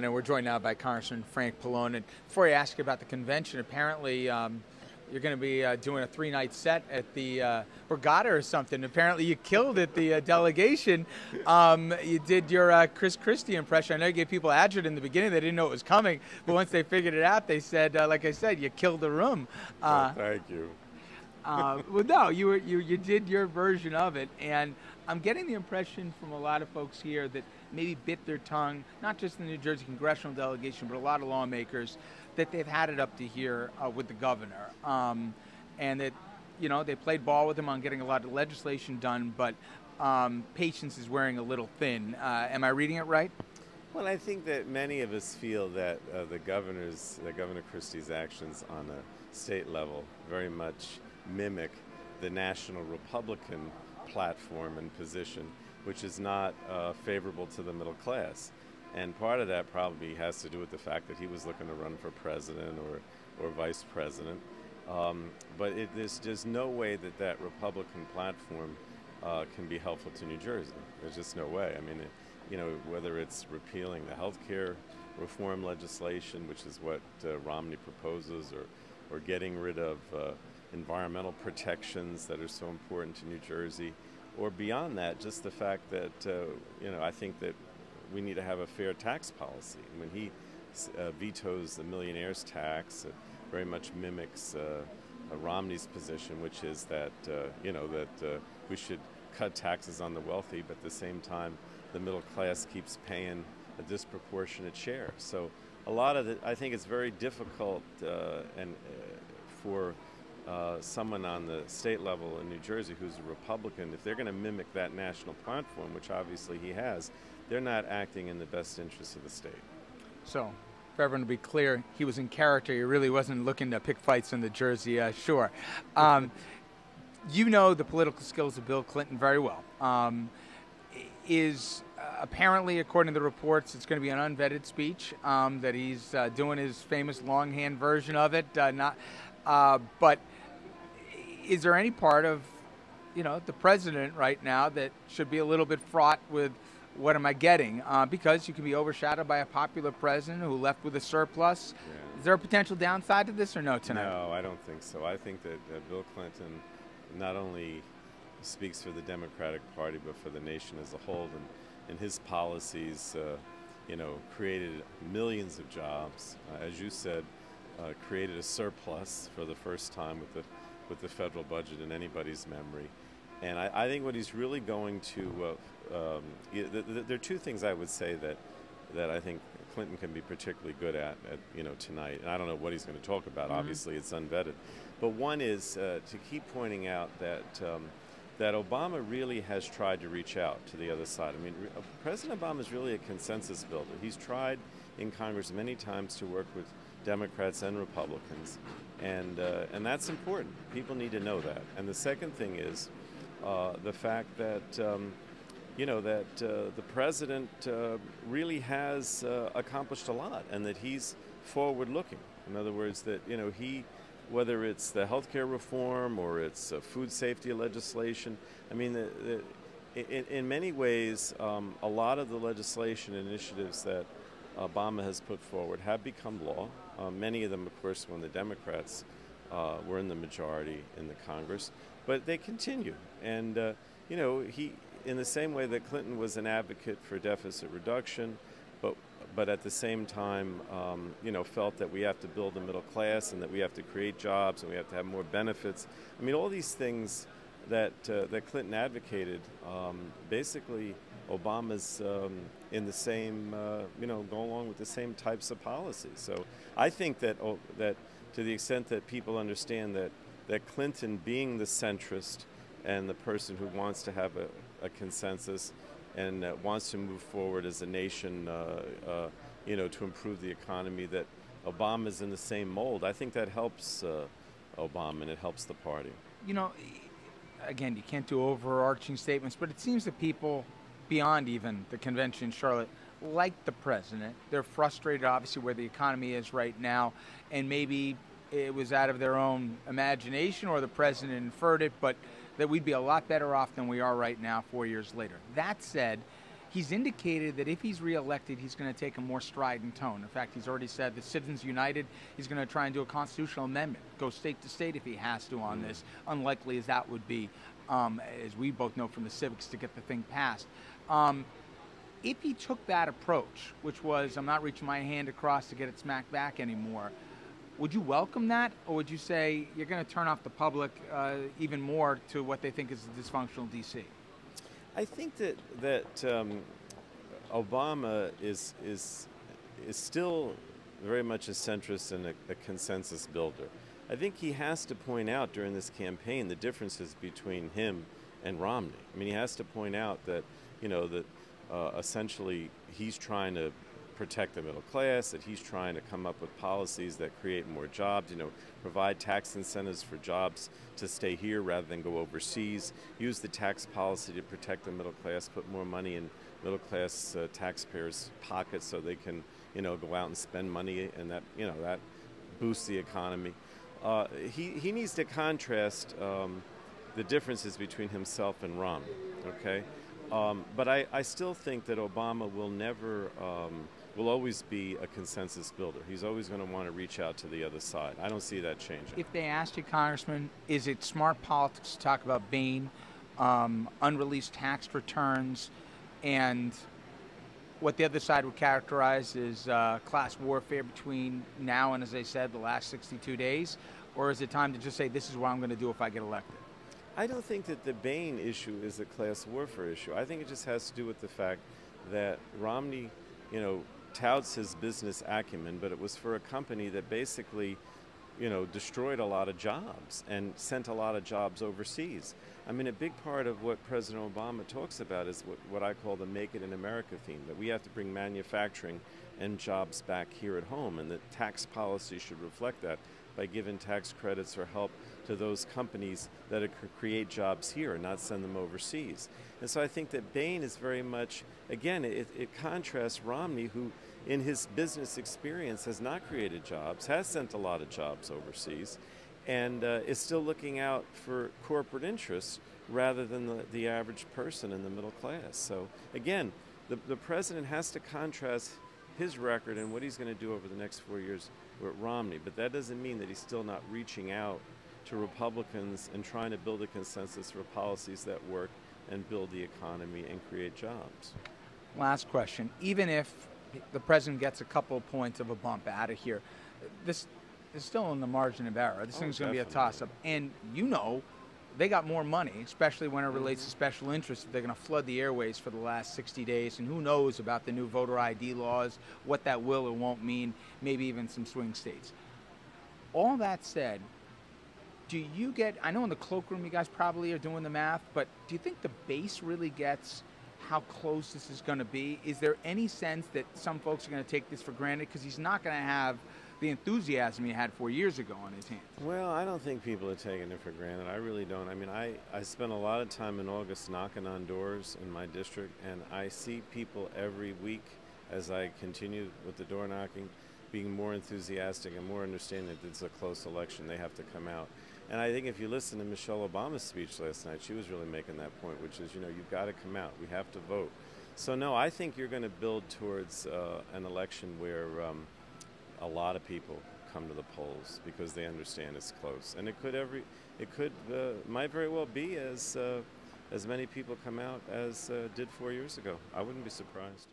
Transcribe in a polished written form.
And we're joined now by Congressman Frank Pallone. And before I ask you about the convention, apparently you're going to be doing a 3-night set at the Borgata or something. Apparently you killed it, the delegation. You did your Chris Christie impression. I know you gave people agita in the beginning. They didn't know it was coming. But once they figured it out, they said, like I said, you killed the room. Well, thank you. Well, no, you did your version of it, and I'm getting the impression from a lot of folks here that maybe bit their tongue, not just the New Jersey congressional delegation, but a lot of lawmakers, that they've had it up to here with the governor, and that they played ball with him on getting a lot of legislation done, but patience is wearing a little thin. Am I reading it right? Well, I think that many of us feel that Governor Christie's actions on a state level very much mimic the national Republican platform and position, which is not favorable to the middle class. And part of that probably has to do with the fact that he was looking to run for president or vice president. But there's just no way that Republican platform can be helpful to New Jersey. There's just no way. I mean, whether it's repealing the health care reform legislation, which is what Romney proposes, or getting rid of environmental protections that are so important to New Jersey, or beyond that, just the fact that, I think that we need to have a fair tax policy. When he vetoes the millionaire's tax, it very much mimics Romney's position, which is that, we should cut taxes on the wealthy, but at the same time, the middle class keeps paying a disproportionate share. So a lot of I think it's very difficult for someone on the state level in New Jersey who's a Republican, if they're going to mimic that national platform, which obviously he has, they're not acting in the best interest of the state. So, for everyone to be clear, he was in character. He really wasn't looking to pick fights on the Jersey Shore. You know the political skills of Bill Clinton very well. Apparently, according to the reports, it's going to be an unvetted speech, that he's doing his famous longhand version of it. But is there any part of, the president right now that should be a little bit fraught with what am I getting? Because you can be overshadowed by a popular president who left with a surplus. Yeah. Is there a potential downside to this or no tonight? No, I don't think so. I think that Bill Clinton not only speaks for the Democratic Party, but for the nation as a whole. And his policies, created millions of jobs. As you said, created a surplus for the first time with the federal budget in anybody's memory. And I think what he's really going to, there are two things I would say that I think Clinton can be particularly good at tonight. And I don't know what he's going to talk about. Mm-hmm. Obviously, it's unvetted. But one is to keep pointing out that Obama really has tried to reach out to the other side. I mean, President Obama is really a consensus builder. He's tried in Congress many times to work with Democrats and Republicans, and that's important. People need to know that. And the second thing is the fact that the president really has accomplished a lot, and that he's forward-looking. In other words, that whether it's the health care reform or it's food safety legislation, I mean, in many ways, a lot of the legislation initiatives that Obama has put forward have become law. Many of them, of course, when the Democrats were in the majority in the Congress, but they continue. And he, in the same way that Clinton was an advocate for deficit reduction, but at the same time, felt that we have to build a middle class and that we have to create jobs and we have to have more benefits. I mean, all these things that Clinton advocated, basically, Obama's in the same, go along with the same types of policies. So I think that to the extent that people understand that Clinton, being the centrist and the person who wants to have a consensus and wants to move forward as a nation, to improve the economy, that Obama's in the same mold. I think that helps Obama and it helps the party. Again, you can't do overarching statements, but it seems that people beyond even the convention in Charlotte like the president. They're frustrated, obviously, where the economy is right now, and maybe it was out of their own imagination or the president inferred it, but that we'd be a lot better off than we are right now 4 years later. That said, He's indicated that if he's reelected, he's going to take a more strident tone. In fact, he's already said that Citizens United, he's going to try and do a constitutional amendment, go state to state if he has to on this, unlikely as that would be, as we both know from the civics, to get the thing passed. If he took that approach, which was, I'm not reaching my hand across to get it smacked back anymore, would you welcome that, or would you say you're going to turn off the public even more to what they think is a dysfunctional D.C.? I think that Obama is still very much a centrist and a consensus builder. I think he has to point out during this campaign the differences between him and Romney. I mean, he has to point out that, essentially he's trying to protect the middle class, that he's trying to come up with policies that create more jobs, provide tax incentives for jobs to stay here rather than go overseas, use the tax policy to protect the middle class, put more money in middle class taxpayers' pockets so they can, go out and spend money, and that boosts the economy. He needs to contrast the differences between himself and Romney, okay? But I still think that Obama will always be a consensus builder. He's always going to want to reach out to the other side. I don't see that changing. If they asked you, Congressman, is it smart politics to talk about Bain, unreleased tax returns, and what the other side would characterize as class warfare between now and, as I said, the last 62 days? Or is it time to just say, this is what I'm going to do if I get elected? I don't think that the Bain issue is a class warfare issue. I think it just has to do with the fact that Romney, touts his business acumen, but it was for a company that basically, destroyed a lot of jobs and sent a lot of jobs overseas. I mean, a big part of what President Obama talks about is what I call the Make It in America theme, that we have to bring manufacturing and jobs back here at home, and that tax policy should reflect that by giving tax credits or help to those companies that create jobs here and not send them overseas. And so I think that Bain is very much, again, it contrasts Romney, who in his business experience has not created jobs, has sent a lot of jobs overseas, and is still looking out for corporate interests rather than the average person in the middle class. So again, the president has to contrast his record and what he's going to do over the next 4 years with Romney, but that doesn't mean that he's still not reaching out to Republicans and trying to build a consensus for policies that work and build the economy and create jobs. Last question. Even if the president gets a couple of points of a bump out of here, this is still in the margin of error. This thing's going to be a toss-up. And they got more money, especially when it relates to special interests. They're going to flood the airways for the last 60 days, and who knows about the new voter ID laws, what that will or won't mean, maybe even some swing states. All that said, do you get, I know in the cloakroom you guys probably are doing the math, but do you think the base really gets how close this is going to be? Is there any sense that some folks are going to take this for granted? Because he's not going to have the enthusiasm he had 4 years ago on his hands. Well, I don't think people are taking it for granted. I really don't. I mean, I spent a lot of time in August knocking on doors in my district, and I see people every week as I continue with the door knocking being more enthusiastic and more understanding that it's a close election. They have to come out. And I think if you listen to Michelle Obama's speech last night, she was really making that point, which is, you've got to come out. We have to vote. So, no, I think you're going to build towards an election where a lot of people come to the polls because they understand it's close. And might very well be as many people come out as did 4 years ago. I wouldn't be surprised.